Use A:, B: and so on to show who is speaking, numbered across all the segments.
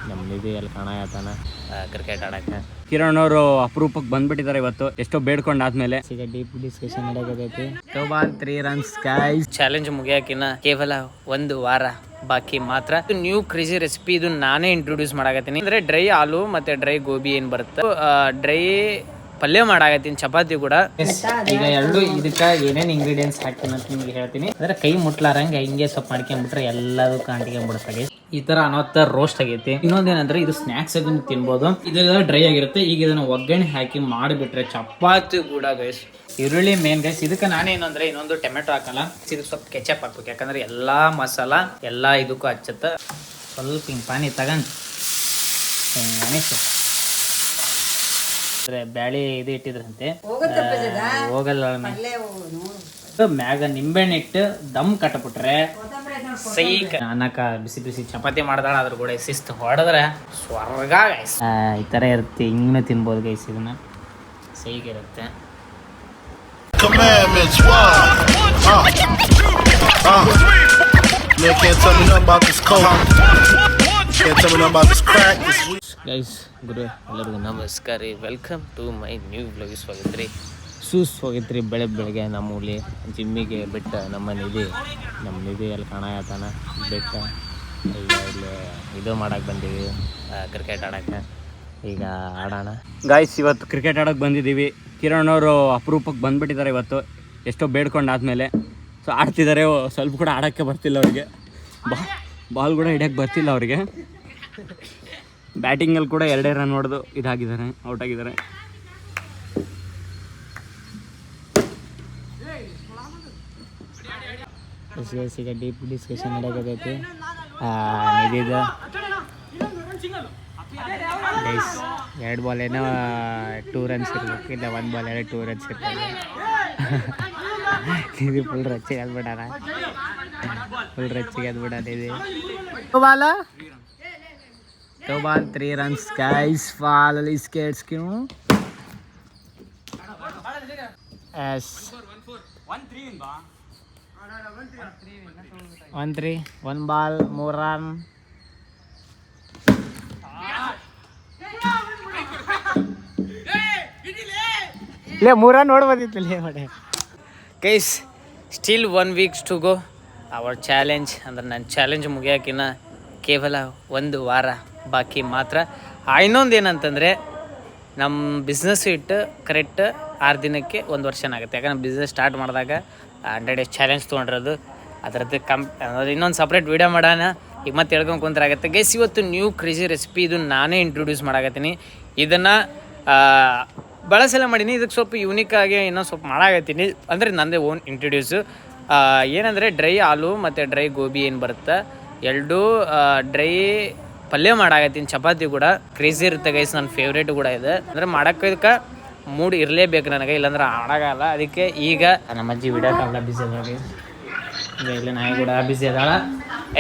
A: ನಮ್ಮ ನಿಧಿ ಅಲ್ಲಿ ಕಾಣತಾನ ಕ್ರಿಕೆಟ್ ಆಡಕ್ಕೆ.
B: ಕಿರಣ್ ಅವರು ಅಪರೂಪಕ್ಕೆ ಬಂದ್ಬಿಟ್ಟಿದ್ದಾರೆ ಇವತ್ತು, ಎಷ್ಟೋ ಬೇಡ್ಕೊಂಡಾದ್ಮೇಲೆ.
A: ಈಗ ಡೀಪ್ ಡಿಸ್ಕಷನ್ ನಡೆಯಕತ್ತೈತಿ. 2 ಬಾಲ್ 3 ರನ್ಸ್ ಗೈಸ್. ಚಾಲೆಂಜ್ ಮುಗಿಯಾಕಿನ ಕೇವಲ 1 ವಾರ ಬಾಕಿ ಮಾತ್ರ. ನ್ಯೂ ಕ್ರೇಜಿ ರೆಸಿಪಿ ಇದು ನಾನೇ ಇಂಟ್ರೊಡ್ಯೂಸ್ ಮಾಡಾಕತ್ತೀನಿ. ಅಂದ್ರೆ ಡ್ರೈ ಆಲೂ ಮತ್ತೆ ಡ್ರೈ ಗೋಬಿ ಏನ್ ಬರುತ್ತೆ, ಡ್ರೈ ಪಲ್ಯ ಮಾಡಾಕತ್ತೀನಿ, ಚಪಾತಿ ಕೂಡ. ಈಗ ಎರಡು ಇದಕ್ಕ ಏನೇನ್ ಇಂಗ್ರೀಡಿಯೆಂಟ್ಸ್ ಹಾಕ್ತೀನಿ ಅಂತ ನಿಮ್ಗೆ ಹೇಳ್ತೀನಿ. ಅಂದ್ರೆ ಕೈ ಮುಟ್ಲಾರಂಗೆ ಹಿಂಗೆ ಸ್ವಲ್ಪ ಮಾಡ್ಕೊಂಡ್ಬಿಟ್ರೆ ಎಲ್ಲದಕ್ಕೂ ಅಂಟಿಕೊಂಡ್ಬಿಡುತ್ತೆ. ಈ ತರ ಅನವತ್ತ ರೋಸ್ಟ್ ಆಗೈತಿ. ಇನ್ನೊಂದೇನಂದ್ರೆ ಇದು ಸ್ನಾಕ್ಸ್ ಆಗಿ ತಿನ್ಬೋದು. ಇದೆಲ್ಲ ಡ್ರೈ ಆಗಿರುತ್ತೆ. ಈಗ ಇದನ್ನ ಒಗ್ಗರಣೆ ಹಾಕಿ ಮಾಡಿಬಿಟ್ರೆ ಚಪಾತಿ ಕೂಡ ಗೈಸ್. ಈರುಳ್ಳಿ ಮೇನ್ ಗೈಸ್. ಇದಕ್ಕೆ ನಾನೇನಂದ್ರೆ ಇನ್ನೊಂದು ಟೊಮೆಟೊ ಹಾಕಲ್ಲ, ಇದಕ್ಕೆ ಸ್ವಲ್ಪ ಕೆಚಪ್ ಹಾಕ್ಬೇಕು. ಯಾಕಂದ್ರೆ ಎಲ್ಲಾ ಮಸಾಲ ಎಲ್ಲಾ ಇದಕ್ಕೂ ಹಚ್ಚತ್ತ. ಸ್ವಲ್ಪ ಹಿಂಗ್ ಪಾನಿ ತಗೊಂಡು ಬ್ಯಾಳಿ ಇದು ಇಟ್ಟಿದ್ರಂತೆ ಹೋಗಲ್ಲ ಮ್ಯಾಗ ನಿಂಬೆಹಣ್ಣು ಇಟ್ಟು ದಮ್ ಕಟ್ಟಬಿಟ್ರೆ ಸೈಕ್. ಅನ್ನಕ ಬಿಸಿ ಬಿಸಿ ಚಪಾತಿ ಮಾಡ್ದಾಳ, ಅದ್ರ ಕೂಡ ಶಿಸ್ತು ಹೊಡೆದ್ರೆ ಸ್ವರ್ಗ ಗೈಸ್. ಈ ತರ ಇರುತ್ತೆ, ಹಿಂಗೂ ತಿನ್ಬೋದು ಗೈಸ್. ಇದನ್ನ ಸೈಕ್ ಇರುತ್ತೆ. ಗೈಸ್ ಗುರು ಎಲ್ಲರಿಗೂ ನಮಸ್ಕಾರ ರೀ. Welcome to my new vlog. ಸುಸ್ವಾಗೈತ್ರಿ. ಬೆಳಗ್ಗೆ ನಮ್ಮ ಊಲಿ ಜಿಮ್ಮಿಗೆ ಬಿಟ್ಟ ನಮ್ಮ ನಿಧಿ ಅಲ್ಲಿ ಕಾಣತಾನ ಬಿಟ್ಟ. ಈಗ ಇಲ್ಲಿ ಇದು ಮಾಡಕ್ಕೆ ಬಂದೀವಿ, ಕ್ರಿಕೆಟ್ ಆಡಕ್ಕೆ. ಈಗ ಆಡೋಣ
B: ಗಾಯ್ಸ್. ಇವತ್ತು ಕ್ರಿಕೆಟ್ ಆಡೋಕೆ ಬಂದಿದ್ದೀವಿ. ಕಿರಣ್ ಅವರು ಅಪರೂಪಕ್ಕೆ ಬಂದ್ಬಿಟ್ಟಿದ್ದಾರೆ ಇವತ್ತು, ಎಷ್ಟೋ ಬೇಡ್ಕೊಂಡಾದ್ಮೇಲೆ. ಸೊ ಆಡ್ತಿದ್ದಾರೆ. ಸ್ವಲ್ಪ ಕೂಡ ಆಡೋಕ್ಕೆ ಬರ್ತಿಲ್ಲ ಅವ್ರಿಗೆ, ಬಾಲ್ ಕೂಡ ಹಿಡಿಯೋಕ್ಕೆ ಬರ್ತಿಲ್ಲ ಅವ್ರಿಗೆ. ಬ್ಯಾಟಿಂಗಲ್ಲಿ ಕೂಡ 2 ರನ್ ಹೊಡೆದು ಇದಾಗಿದ್ದಾರೆ, ಔಟ್ ಆಗಿದ್ದಾರೆ.
A: ಈಗ ಡೀಪ್ ಡಿಸ್ಕಷನ್ ನಡೆಯಕತ್ತೈತಿ. ನಿಧಿದು ಗೈಸ್ 2 ಬಾಲ್ ಏನೋ 2 ರನ್ಸ್ ಇರ್ಬೇಕು, ಇಲ್ಲ 1 ಬಾಲ್ ಏನೋ 2 ರನ್ಸ್ ಇರ್ಬೇಕು. ನಿಧಿ ಫುಲ್ ರಚ್ಚಿಗೆ ಎದ್ಬಿಡಾನ, ನಿಧಿ. 2 ball 3 runs guys. ಫಾಲಲ್ಲಿ ಸ್ಕೇಟ್ಸ್ ಕ್ಯೂ ಎಸ್ 1-3 1 ಬಾಲ್ 3 ರನ್. ಇಲ್ಲ 3 ರನ್ ನೋಡ್ಬೋದಿತ್ತಲ್ಲ ಹೊಡೆ guys. Still 1 weeks to go our challenge. ಅಂದ್ರೆ ನನ್ನ ಚಾಲೆಂಜ್ ಮುಗಿಯೋಕಿನ್ನ ಕೇವಲ 1 ವಾರ ಬಾಕಿ ಮಾತ್ರ. ಇನ್ನೊಂದು ಏನಂತಂದರೆ ನಮ್ಮ ಬಿಸ್ನೆಸ್ ಇಟ್ಟು ಕರೆಕ್ಟ್ 6 ದಿನಕ್ಕೆ 1 ವರ್ಷನಾಗುತ್ತೆ. ಯಾಕಂದ್ರೆ ಬಿಸ್ನೆಸ್ ಸ್ಟಾರ್ಟ್ ಮಾಡಿದಾಗ 100 ಡೇಸ್ ಚಾಲೆಂಜ್ ತೊಗೊಂಡಿರೋದು. ಅದರದ್ದು ಇನ್ನೊಂದು ಸಪ್ರೇಟ್ ವೀಡಿಯೋ ಮಾಡೋಣ. ಈಗ ಮತ್ತೆ ಹೇಳ್ಕೊಂಡು ಕುಂತರಾಗತ್ತೆ ಗೈಸ್. ಇವತ್ತು ನ್ಯೂ ಕ್ರೇಜಿ ರೆಸಿಪಿ ಇದು ನಾನೇ ಇಂಟ್ರೊಡ್ಯೂಸ್ ಮಾಡಾಕತ್ತೀನಿ. ಇದನ್ನು ಭಾಳ ಸಲ ಮಾಡೀನಿ. ಇದಕ್ಕೆ ಸ್ವಲ್ಪ ಯೂನಿಕ್ಕಾಗಿ ಇನ್ನೊಂದು ಸ್ವಲ್ಪ ಮಾಡಾಕತ್ತೀನಿ. ಅಂದರೆ ನಂದೇ ಓನ್ ಇಂಟ್ರೊಡ್ಯೂಸು. ಏನಂದರೆ ಡ್ರೈ ಆಲೂ ಮತ್ತು ಡ್ರೈ ಗೋಬಿ ಏನು ಬರುತ್ತೆ, ಎರಡೂ ಡ್ರೈ ಪಲ್ಯ ಮಾಡಾಕತ್ತೀನಿ, ಚಪಾತಿ ಕೂಡ. ಕ್ರೇಜಿ ಇರುತ್ತೆ ಗೈಸ್, ನನ್ನ ಫೇವ್ರೇಟ್ ಕೂಡ ಇದೆ. ಅಂದರೆ ಮಾಡೋಕ್ಕೆ ಮೂಡ್ ಇರಲೇಬೇಕು ನನಗೆ, ಇಲ್ಲಾಂದ್ರೆ ಆಡೋಲ್ಲ. ಅದಕ್ಕೆ ಈಗ ನಮ್ಮ ಅಜ್ಜಿ ವಿಡಿಯೋ ಕಾಲ ಬಿಸಿ ಅದಾಳ, ಇಲ್ಲ ನಾಯಿ ಕೂಡ ಬಿಸಿ ಅದಾಳ.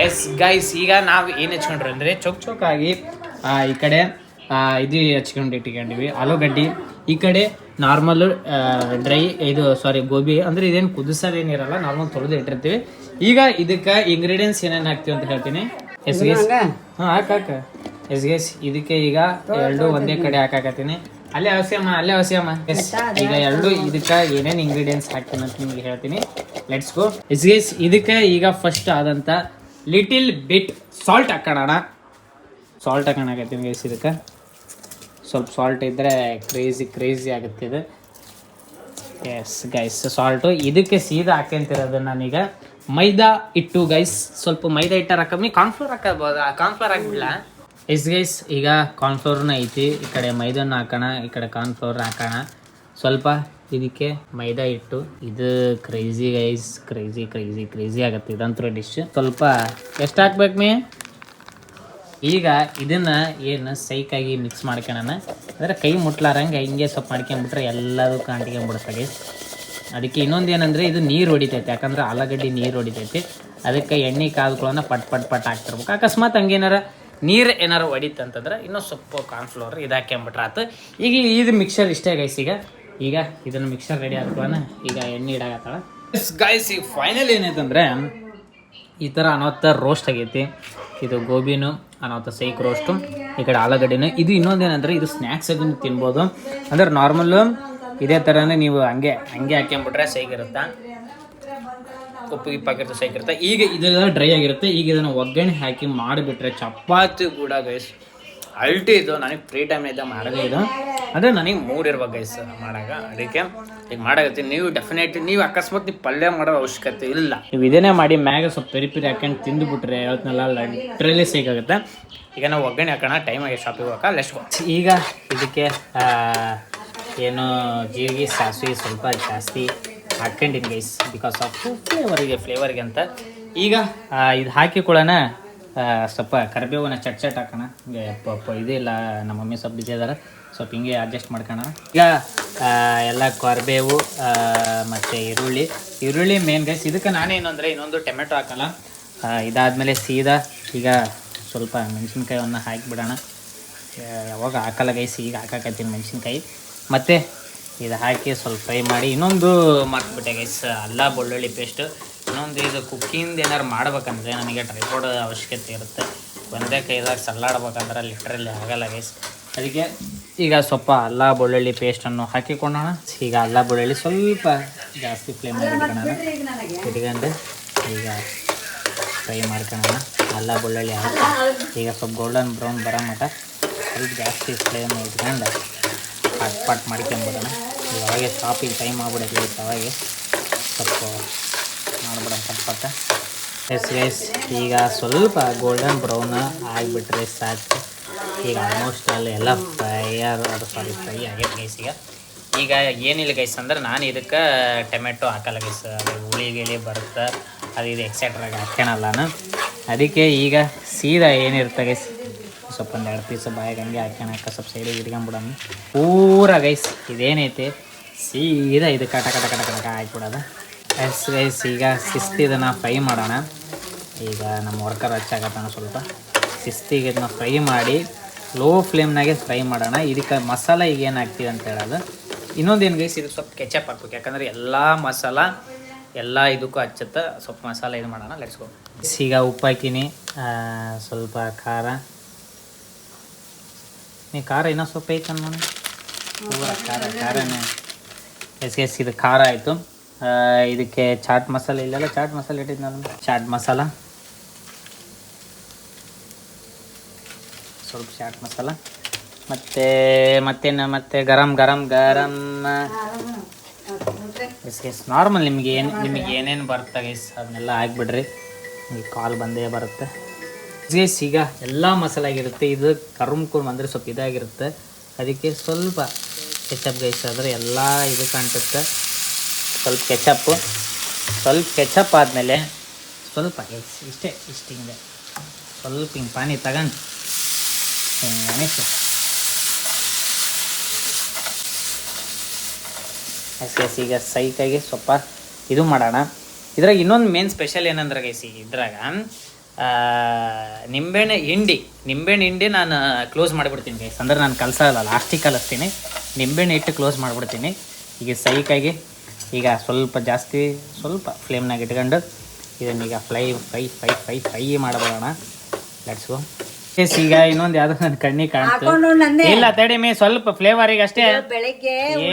A: ಎಸ್ ಗೈಸ್, ಈಗ ನಾವು ಏನು ಹಚ್ಕೊಂಡ್ರಿ ಅಂದರೆ ಚೊಕ್ಕಾಗಿ ಈ ಕಡೆ ಇದು ಹಚ್ಕೊಂಡಿಟ್ಟಿಕೊಂಡಿವಿ ಆಲೂಗಡ್ಡಿ. ಈ ಕಡೆ ನಾರ್ಮಲ್ ಡ್ರೈ ಗೋಬಿ. ಅಂದರೆ ಇದೇನು ಕುದಿಸೋದೇನಿರಲ್ಲ, ನಾರ್ಮಲ್ ತೊಳೆದು ಇಟ್ಟಿರ್ತೀವಿ. ಈಗ ಇದಕ್ಕೆ ಇಂಗ್ರೀಡಿಯೆಂಟ್ಸ್ ಏನೇನು ಹಾಕ್ತೀವಿ ಅಂತ ಹೇಳ್ತೀನಿ. ಎಸ್ ಗೈಸ್, ಹಾಕ ಎಸ್ ಗೈಸ್. ಇದಕ್ಕೆ ಈಗ 2 ಒಂದೇ ಕಡೆ ಹಾಕಾಕತ್ತೀನಿ. ಅಲ್ಲೇ ಅವಶ್ಯಮ್ಮ. ಎಸ್, ಈಗ 2 ಇದಕ್ಕೆ ಏನೇನು ಇಂಗ್ರೀಡಿಯೆಂಟ್ಸ್ ಹಾಕ್ತೀನಿ ಅಂತ ನಿಮ್ಗೆ ಹೇಳ್ತೀನಿ. Let's go. ಎಸ್ ಗೈಸ್, ಇದಕ್ಕೆ ಈಗ ಫಸ್ಟ್ ಆದಂಥ ಲಿಟಿಲ್ ಬಿಟ್ ಸಾಲ್ಟ್ ಹಾಕೋಣ. ಸಾಲ್ಟ್ ಹಾಕೋಣಕತ್ತೀನಿ ಗೈಸ್. ಇದಕ್ಕೆ ಸ್ವಲ್ಪ ಸಾಲ್ಟ್ ಇದ್ದರೆ ಕ್ರೇಜಿ ಆಗುತ್ತೆ ಇದು. Yes guys, salt. ಇದಕ್ಕೆ ಸೀದಾ ಹಾಕ್ಯಂತಿರೋದು ನಾನೀಗ ಮೈದಾ ಹಿಟ್ಟು ಗೈಸ್. ಸ್ವಲ್ಪ ಮೈದಾ ಹಿಟ್ಟಾರ ಕಮ್ಮಿ, ಕಾರ್ನ್ಫ್ಲೋರ್ ಹಾಕಬಹುದು. ಕಾರ್ನ್ಫ್ಲೋರ್ ಹಾಕ್ಬಿಡಲ್ಲ. ಎಸ್ ಗೈಸ್, ಈಗ ಕಾರ್ನ್ಫ್ಲೋರ್ನ ಐತಿ. ಈ ಕಡೆ ಮೈದಾನ ಹಾಕೋಣ, ಈ ಕಡೆ ಕಾರ್ನ್ಫ್ಲೋರ್ ಹಾಕೋಣ. ಸ್ವಲ್ಪ ಇದಕ್ಕೆ ಮೈದಾ ಹಿಟ್ಟು. ಇದು ಕ್ರೇಜಿ ಗೈಸ್, ಕ್ರೇಜಿ ಆಗುತ್ತೆ ಇದಂತೂ ಡಿಶ್. ಸ್ವಲ್ಪ ಎಷ್ಟು ಹಾಕ್ಬೇಕು ಮೇ? ಈಗ ಇದನ್ನ ಏನು ಸೈಕಾಗಿ ಮಿಕ್ಸ್ ಮಾಡ್ಕೊಳ್ಳೋಣ. ಅಂದರೆ ಕೈ ಮುಟ್ಲಾರಂಗೆ ಹಿಂಗೆ ಸ್ವಲ್ಪ ಮಾಡ್ಕೊಂಡ್ಬಿಟ್ರೆ ಎಲ್ಲದಕ್ಕೂ ಅಂಟಿಕೊಂಡ್ಬಿಡುತ್ತೆ ಗೈಸ್. ಅದಕ್ಕೆ ಇನ್ನೊಂದು ಏನಂದರೆ ಇದು ನೀರು ಹೊಡಿತೈತೆ, ಯಾಕಂದ್ರೆ ಆಲೂಗಡ್ಡೆ ನೀರು ಹೊಡಿತೈತಿ. ಅದಕ್ಕೆ ಎಣ್ಣೆ ಕಾದ್ಕೊಳ್ಳೋಣ, ಪಟ್ ಹಾಕ್ತಿರ್ಬೇಕು. ಅಕಸ್ಮಾತ್ ಹಂಗೇನಾರ ನೀರು ಏನಾರು ಹೊಡಿತಂತಂದ್ರೆ ಇನ್ನೂ ಸ್ವಲ್ಪ ಕಾರ್ನ್ಫ್ಲೋರ್ ಇದು ಹಾಕ್ಕೊಂಬಿಟ್ರೆ ಆಯ್ತು. ಈಗ ಇದು ಮಿಕ್ಸರ್ ಇಷ್ಟೇ ಗೈಸ್. ಈಗ ಇದನ್ನು ಮಿಕ್ಸರ್ ರೆಡಿ ಹಾಕೋಣ. ಈಗ ಎಣ್ಣೆ ಇಡಾಕತ್ತಾಳ. ಎಸ್ ಗೈಸ್, ಈಗ ಫೈನಲ್ ಏನೈತಂದರೆ ಈ ಥರ ಅನವತ್ತ ರೋಸ್ಟ್ ಆಗೈತಿ. ಇದು ಗೋಬಿನೂ ಅನಾಹುತ ಸೈಕ್ ರೋಸ್ಟು, ಈ ಕಡೆ ಆಲೂಗಡ್ಡೆನೂ. ಇದು ಇನ್ನೊಂದೇನಂದರೆ ಇದು ಸ್ನ್ಯಾಕ್ಸ್ ಆಗಿ ತಿನ್ಬೋದು. ಅಂದ್ರೆ ನಾರ್ಮಲ್ಲು ಇದೇ ಥರನೇ ನೀವು ಹಂಗೆ ಹಾಕ್ಕೊಂಬಿಟ್ರೆ ಸೈಗಿರುತ್ತೆ, ಉಪ್ಪು ಗಿಪ್ಪಾಕಿರುತ್ತೆ ಸೈಕಿರುತ್ತೆ. ಈಗ ಇದೆಲ್ಲ ಡ್ರೈ ಆಗಿರುತ್ತೆ. ಈಗ ಇದನ್ನು ಒಗ್ಗರಣೆ ಹಾಕಿ ಮಾಡಿಬಿಟ್ರೆ ಚಪಾತಿ ಕೂಡ ಗೈಸ್ ಅಲ್ಟಿ. ಇದು ನನಗೆ ಫ್ರೀ ಟೈಮ್ ಇದ್ದ ಮಾಡೋದೇ ಇದು, ಅಂದರೆ ನನಗೆ ಮೂಡ್ ಇರ್ಬೇಕು ಗೈಸ್ ಮಾಡಾಗ. ಅದಕ್ಕೆ ಈಗ ಮಾಡಾಕತ್ತೀನಿ. ನೀವು ಡೆಫಿನೆಟ್ಲಿ ನೀವು ಅಕಸ್ಮಾತ್ ನೀವು ಪಲ್ಯ ಮಾಡೋ ಅವಶ್ಯಕತೆ ಇಲ್ಲ, ನೀವು ಇದನ್ನೇ ಮಾಡಿ ಮ್ಯಾಗ ಸ್ವಲ್ಪ ಪೆರಿ ಹಾಕೊಂಡು ತಿಂದುಬಿಟ್ರೆ ಯಾವತ್ತನ್ನೆಲ್ಲ ಲಿಟ್ರಲಿ ಸಿಗಾಗುತ್ತೆ. ಈಗ ನಾವು ಒಗ್ಗರಣೆ ಹಾಕೋಣ, ಟೈಮ್ ಆಗಿ ಶಾಪಿಗೆ ಹೋಗೋಕೆ ಲೆಟ್ಸ್. ಈಗ ಇದಕ್ಕೆ ಏನು ಜೀರಿಗೆ ಸಾಸಿವೆ ಸ್ವಲ್ಪ ಜಾಸ್ತಿ ಹಾಕ್ಕೊಂಡಿನಿ ಗೈಸ್, ಬಿಕಾಸ್ ಆಫ್ ಫ್ಲೇವರ್ಗೆ ಅಂತ. ಈಗ ಇದು ಹಾಕಿಕೊಳ್ಳೋಣ, ಸ್ವಲ್ಪ ಕರಿಬೇವನ್ನ ಚಟ್ ಹಾಕೋಣ. ಇದಿಲ್ಲ ನಮ್ಮ ಮಮ್ಮಿ ಸ್ವಲ್ಪ ಬಿಸಿ ಅದಾರ, ಸ್ವಲ್ಪ ಹಿಂಗೆ ಅಡ್ಜಸ್ಟ್ ಮಾಡ್ಕೋಣ. ಈಗ ಎಲ್ಲ ಕರಿಬೇವು ಮತ್ತು ಈರುಳ್ಳಿ ಮೇನ್ ಗೈಸ್. ಇದಕ್ಕೆ ನಾನೇನು ಅಂದರೆ ಇನ್ನೊಂದು ಟೊಮೆಟೊ ಹಾಕೋಲ್ಲ. ಇದಾದಮೇಲೆ ಸೀದಾ ಈಗ ಸ್ವಲ್ಪ ಮೆಣಸಿನ್ಕಾಯಿಯನ್ನು ಹಾಕಿಬಿಡೋಣ. ಯಾವಾಗ ಹಾಕಲ್ಲ ಗೈಸ್, ಈಗ ಹಾಕಾಕತ್ತೀನಿ ಮೆಣಸಿನ್ಕಾಯಿ. ಮತ್ತು ಇದು ಹಾಕಿ ಸ್ವಲ್ಪ ಫ್ರೈ ಮಾಡಿ. ಇನ್ನೊಂದು ಮಾಡ್ಬಿಟ್ಟೆ ಗೈಸ್, ಅಲ್ಲ ಬೆಳ್ಳುಳ್ಳಿ ಪೇಸ್ಟ್. ಇನ್ನೊಂದು ಇದು ಕುಕ್ಕಿಂಗ್ ಏನಾರು ಮಾಡ್ಬೇಕಂದ್ರೆ ನನಗೆ ಟ್ರೈಪೋಡ್ ಅವಶ್ಯಕತೆ ಇರುತ್ತೆ. ಒಂದೇ ಕೈದಾಗ ಸಲ್ಲಾಡ್ಬೇಕಂದ್ರೆ ಲಿಟ್ರಲ್ಲಿ ಆಗಲ್ಲ ಗೈಸ್. ಅದಕ್ಕೆ ಈಗ ಸ್ವಲ್ಪ ಅಲ್ಲ ಬೆಳ್ಳುಳ್ಳಿ ಪೇಸ್ಟನ್ನು ಹಾಕಿಕೊಳ್ಳೋಣ. ಈಗ ಅಲ್ಲ ಬೆಳ್ಳುಳ್ಳಿ ಸ್ವಲ್ಪ ಜಾಸ್ತಿ ಫ್ಲೇಮ್ ಇಟ್ಕೊಂಡು ಈಗ ಫ್ರೈ ಮಾಡ್ಕೊಳ್ಳೋಣ. ಅಲ್ಲ ಬೆಳ್ಳುಳ್ಳಿ ಹಾಕಿ ಈಗ ಸ್ವಲ್ಪ ಗೋಲ್ಡನ್ ಬ್ರೌನ್ ಬರೋ ಮಟ್ಟ ಸ್ವಲ್ಪ ಜಾಸ್ತಿ ಫ್ಲೇಮ್ ಇಟ್ಕೊಂಡು ಪಟ್ ಮಾಡ್ಕೊಂಬಿಡೋಣ. ಇವಾಗೆ ಶಾಪಿಗೆ ಟೈಮ್ ಆಗ್ಬಿಡುತ್ತೆ ಗೈಸ್, ಅವಾಗೆ ಸ್ವಲ್ಪ ಮಾಡ್ಬಿಡೋಣ ಪಟ್ಟ. ಗೈಸ್ ಈಗ ಸ್ವಲ್ಪ ಗೋಲ್ಡನ್ ಬ್ರೌನ್ ಆಗಿಬಿಟ್ರೆ ಸಾಕು. ಈಗ ಆಲ್ಮೋಸ್ಟ್ ಎಲ್ಲ ಫ್ರೈ ಆಗೈತೆ ಗೈಸ್. ಈಗ ಏನಿಲ್ಲ ಗೈಸ್ ಅಂದ್ರೆ ನಾನು ಇದಕ್ಕೆ ಟೊಮೆಟೊ ಹಾಕಲ್ಲ ಗೈಸ್, ಅದು ಹುಳಿ ಬರುತ್ತೆ, ಅದು ಇದು ಎಕ್ಸೆಟ್ರಾಗಿ ಹಾಕ್ಕೊಳಲ್ಲ ನಾನು. ಅದಕ್ಕೆ ಈಗ ಸೀದಾ ಏನಿರುತ್ತೆ ಗೈಸ್, ಸ್ವಲ್ಪ ಒಂದು 2 ಪೀಸ್ ಬಾಯಿಗೆ ಹಂಗೆ ಹಾಕ್ಯಣಕ್ಕೆ ಸ್ವಲ್ಪ ಸೈಡಿಗೆ ಇಟ್ಕೊಂಬಿಡೋಣ ಪೂರ ಗೈಸ್. ಇದೇನೈತೆ ಸೀದಾ ಇದು ಕಟ ಹಾಕ್ಬಿಡೋದು ಗೈಸ್. ಈಗ ಇದನ್ನು ಫ್ರೈ ಮಾಡೋಣ. ಈಗ ನಮ್ಮ ವರ್ಕರ್ ಹಚ್ಚಾಕತ್ತಾನ, ಸ್ವಲ್ಪ ಶಿಸ್ತಿಗೆ ಇದನ್ನ ಫ್ರೈ ಮಾಡಿ ಲೋ ಫ್ಲೇಮ್ನಾಗೆ ಫ್ರೈ ಮಾಡೋಣ. ಇದಕ್ಕೆ ಮಸಾಲ ಈಗ ಏನು ಹಾಕ್ತೀವಿ ಅಂತ ಹೇಳೋದು. ಇನ್ನೊಂದೇನು ಗೈಸ್, ಇದು ಸ್ವಲ್ಪ ಕೆಚಪ್ ಹಾಕ್ಬೇಕು, ಯಾಕಂದರೆ ಎಲ್ಲ ಮಸಾಲ ಎಲ್ಲ ಇದಕ್ಕೂ ಹಚ್ಚುತ್ತೆ. ಸ್ವಲ್ಪ ಮಸಾಲ ಇದು ಮಾಡೋಣ, ಲೆಟ್ಸ್ ಗೋ. ಈಗ ಉಪ್ಪು ಹಾಕಿನಿ, ಸ್ವಲ್ಪ ಖಾರ. ಖಾರ ಇನ್ನೂ ಸ್ವಲ್ಪ ಐತೆ ನಾನು ಖಾರನೇ ಎಸ್. ಇದು ಖಾರ ಆಯಿತು. ಇದಕ್ಕೆ ಚಾಟ್ ಮಸಾಲೆ ಇಲ್ಲೆಲ್ಲ ಚಾಟ್ ಮಸಾಲೆ ಇಟ್ಟಿದ್ದು ನಾನು, ಚಾಟ್ ಮಸಾಲ ಸ್ವಲ್ಪ ಚಾಟ್ ಮಸಾಲ ಮತ್ತೆ ಗರಂ ಎಸ್. ನಾರ್ಮಲ್ ನಿಮಗೆ ಏನೇನು ಬರುತ್ತೆ ಗೈಸ್ ಅದನ್ನೆಲ್ಲ ಹಾಕ್ಬಿಡ್ರಿ, ನಿಮಗೆ ಕಾಲ್ ಬಂದೇ ಬರುತ್ತೆ ಗೈಸ್. ಈಗ ಎಲ್ಲ ಮಸಾಲೆ ಆಗಿರುತ್ತೆ. ಇದು ಕರುಮ್ಕೊಂಡು ಅಂದರೆ ಸ್ವಲ್ಪ ಇದಾಗಿರುತ್ತೆ, ಅದಕ್ಕೆ ಸ್ವಲ್ಪ ಕೆಚಪ್ ಗೈಸ್ ಆದರೆ ಎಲ್ಲ ಇದು ಕಾಣ್ಸುತ್ತೆ. ಸ್ವಲ್ಪ ಕೆಚಪ್ ಆದಮೇಲೆ ಸ್ವಲ್ಪ ಇಷ್ಟು ಹಿಂಗೆ ಸ್ವಲ್ಪ ಹಿಂಗೆ ಪಾನಿ ತಗೊಂಡು ಹಿಂಗೆ ಅನಿಸು ಎಸ್. ಈಗ ಸೈಕಾಗಿ ಸ್ವಲ್ಪ ಇದು ಮಾಡೋಣ. ಇದ್ರಾಗ ಇನ್ನೊಂದು ಮೇನ್ ಸ್ಪೆಷಲ್ ಏನಂದ್ರೆ ಗೈಸ್, ಇದ್ರಾಗ ನಿಂಬೆಹಣ್ಣು ಹಿಂಡಿ ನಾನು ಕ್ಲೋಸ್ ಮಾಡಿಬಿಡ್ತೀನಿ ಗೈಸ್. ಅಂದ್ರೆ ನಾನು ಕಲಸಲ್ಲ, ಲಾಸ್ಟಿಗೆ ಕಲಿಸ್ತೀನಿ. ನಿಂಬೆಹಣ್ಣು ಇಟ್ಟು ಕ್ಲೋಸ್ ಮಾಡಿಬಿಡ್ತೀನಿ. ಈಗ ಸೈಕಾಗಿ ಈಗ ಸ್ವಲ್ಪ ಜಾಸ್ತಿ ಸ್ವಲ್ಪ ಫ್ಲೇಮ್ನಾಗ ಇಟ್ಕೊಂಡು ಇದನ್ನೀಗ ಫ್ರೈ ಮಾಡಬೋಣ. Let's go. ಈಗ ಇನ್ನೊಂದು ಯಾವುದೋ ನನ್ನ ಕಣ್ಣಿಗೆ ಕಾಣ್ತು ಇಲ್ಲ, ತಡಿ ಮೇ ಸ್ವಲ್ಪ ಫ್ಲೇವರಿಗೆ ಅಷ್ಟೇ,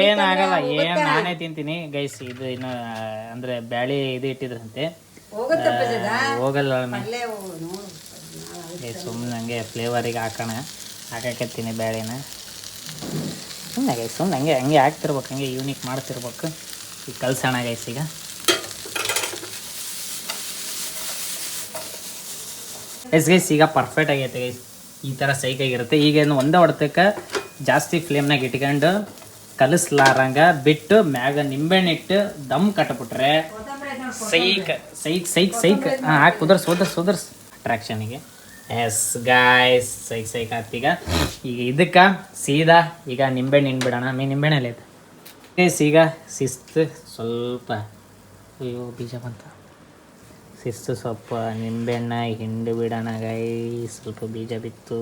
A: ಏನಾಗಲ್ಲ. ನಾನೇ ತಿಂತೀನಿ ಗೈಸ್. ಇದು ಇನ್ನು ಅಂದರೆ ಬ್ಯಾಳಿ ಇದು ಇಟ್ಟಿದ್ರಂತೆ ಹೋಗಲ್ಲ ಸುಮ್ಮನೆ ಹಂಗೆ ಫ್ಲೇವರಿಗೆ ಹಾಕಕತ್ತೀನಿ ಬ್ಯಾಳಿನ. ಸುಮ್ಮನೆ ಗೈಸ್ ಸುಮ್ಮನೆ ಹಂಗೆ ಹಾಕ್ತಿರ್ಬೇಕು, ಹಂಗೆ ಯೂನಿಕ್ ಮಾಡ್ತಿರ್ಬೇಕು. ಈಗ ಕಲ್ಸೋಣ ಗೈಸ್. ಈಗ ಗೈಸ್ ಈಗ ಪರ್ಫೆಕ್ಟ್ ಆಗೈತೆ ಗೈಸ್, ಈ ಥರ ಸೈಕಾಗಿರುತ್ತೆ. ಈಗ ಒಂದೇ ಹೊಡ್ತಕ್ಕೆ ಜಾಸ್ತಿ ಫ್ಲೇಮ್ನಾಗ ಇಟ್ಕೊಂಡು ಕಲಿಸ್ಲಾರಂಗ ಬಿಟ್ಟು ಮ್ಯಾಗ ನಿಂಬೆಹಣ್ಣು ಇಟ್ಟು ದಮ್ ಕಟ್ಬಿಟ್ರೆ ಸೈಕ್ ಹಾಕಿ ಕುದರ್ಸ್ ಅಟ್ರಾಕ್ಷನಿಗೆ. ಎಸ್ ಗಾಯ್ಸ್, ಸೈಕ್ ಆಗ್ತೀಗ. ಈಗ ಇದಕ್ಕೆ ಸೀದಾ ಈಗ ನಿಂಬೆಹಣ್ಣು ಹಿಂಡ್ಬಿಡೋಣ. ನಿಂಬೆಹಣ್ಣಲ್ಲಿ ಐತೆ ಗೈಸ್. ಈಗ ಶಿಸ್ತು ಸ್ವಲ್ಪ ಬೀಜ ಬಂತ, ಶಿಸ್ತು ಸ್ವಲ್ಪ ನಿಂಬೆಹಣ್ಣ ಹಿಂಡು ಬಿಡೋಣ ಗೈಸ್. ಸ್ವಲ್ಪ ಬೀಜ ಬಿತ್ತು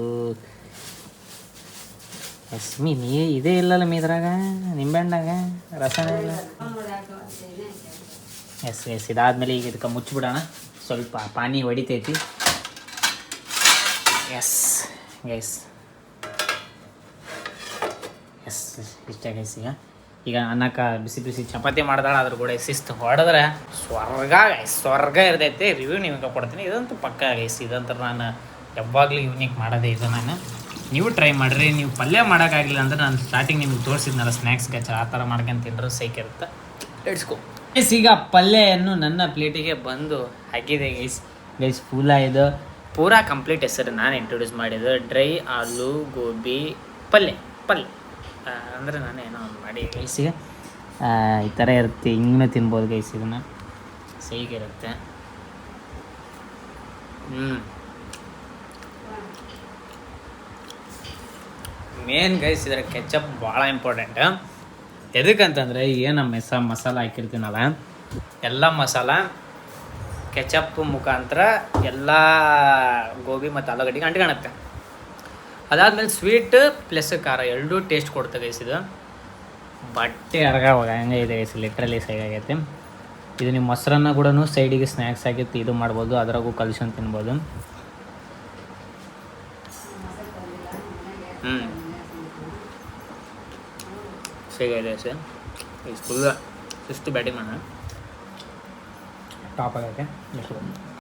A: ಎಸ್. ನೀ ಇದೇ ಇಲ್ಲಲ್ಲ ಇದ್ರಾಗ ನಿಂಬೆಹಣ್ಣಾಗ ರಸನೇ ಇಲ್ಲ. ಎಸ್ ಇದಾದ್ಮೇಲೆ ಈಗ ಇದಕ್ಕೆ ಮುಚ್ಚಿಬಿಡೋಣ. ಸ್ವಲ್ಪ ಪಾನಿ ಹೊಡಿತೈತಿ ಎಸ್ ಗೈಸ್, ಎಸ್ ಇಷ್ಟೇ ಗೈಸ್. ಈಗ ಅನ್ನಕ್ಕೆ ಬಿಸಿ ಬಿಸಿ ಚಪಾತಿ ಮಾಡ್ದಾಳ, ಅದ್ರ ಕೂಡ ಶಿಸ್ತು ಹೊಡೆದ್ರೆ ಸ್ವರ್ಗ ಗೈಸ್, ಸ್ವರ್ಗ ಇರ್ತೈತೆ. ರಿವ್ಯೂ ನಿಮಗೆ ಕೊಡ್ತೀನಿ, ಇದಂತೂ ಪಕ್ಕ ಗೈಸ್. ಇದಂತ ನಾನು ಯಾವಾಗಲೂ ಯೂನಿಕ್ ಮಾಡೋದೇ ಇದು. ನಾನು ನೀವು ಟ್ರೈ ಮಾಡಿರಿ. ನೀವು ಪಲ್ಯ ಮಾಡೋಕ್ಕಾಗಲಿಲ್ಲ ಅಂದ್ರೆ ನಾನು ಸ್ಟಾರ್ಟಿಂಗ್ ನಿಮ್ಗೆ ತೋರಿಸಿದ್ನಲ್ಲ ಸ್ನ್ಯಾಕ್ಸ್ ಗಚ್ಚ, ಆ ಥರ ಮಾಡ್ಕೊಂಡು ತಿಂದ್ರೆ ಸೈಕಿರುತ್ತೆ. ಇಟ್ಸ್ಕೊ ಗೈಸ್. ಈಗ ಪಲ್ಯವನ್ನು ನನ್ನ ಪ್ಲೇಟಿಗೆ ಬಂದು ಹಾಕಿದೆ ಗೈಸ್. ಗೈಸ್ ಪೂಲ ಇದು ಪೂರಾ ಕಂಪ್ಲೀಟ್ ಹೆಸರು ನಾನು ಇಂಟ್ರೊಡ್ಯೂಸ್ ಮಾಡಿದ್ದು, ಡ್ರೈ ಆಲೂ ಗೋಬಿ ಪಲ್ಯ. ಅಂದರೆ ನಾನು ಏನೋ ಒಂದು ಮಾಡಿ ಗೈಸಿಗೆ ಈ ಥರ ಇರುತ್ತೆ. ಹಿಂಗೂ ತಿನ್ಬೋದು ಗೈಸ್, ಇದನ್ನು ಸೈಗಿರುತ್ತೆ. ಮೇನ್ ಗೈಸ್ ಇದರ ಕೆಚಪ್ ಭಾಳ ಇಂಪಾರ್ಟೆಂಟ್. ಎದಕ್ಕಂತಂದರೆ ಏನು ಮಸಾಲ ಹಾಕಿರ್ತೀನಲ್ಲ, ಎಲ್ಲ ಮಸಾಲ ಕೆಚಪ್ ಮುಖಾಂತರ ಎಲ್ಲ ಗೋಬಿ ಮತ್ತು ಆಲೂಗಡ್ಡೆಗೆ ಅಂಟ್ಕೊಳುತ್ತೆ. ಅದಾದಮೇಲೆ ಸ್ವೀಟ್ ಪ್ಲಸ್ ಖಾರ ಎರಡೂ ಟೇಸ್ಟ್ ಕೊಡ್ತದೆ ಗೈಸ್. ಇದು ಬಟ್ಟೆ ಹಂಗೆ ಇದೆ ಗೈಸ್, ಲಿಟ್ರಲಿ ಸೈಗಾಗೈತೆ ಇದು. ನಿಮ್ಮ ಮೊಸರನ್ನ ಕೂಡ ಸೈಡಿಗೆ ಸ್ನ್ಯಾಕ್ಸ್ ಆಗಿತ್ತು ಇದು ಮಾಡ್ಬೋದು, ಅದ್ರಾಗೂ ಕಲ್ಸ್ಕೊಂಡು ತಿನ್ಬೋದು. ಸೈಗಾಗಿದೆ ಸರ್. ಫುಲ್ ಶಿಸ್ತು ಬ್ಯಾಟಿಂಗ್ ಮಾಡೋಣ, ಟಾಪ್ ಆಗೈತೆ.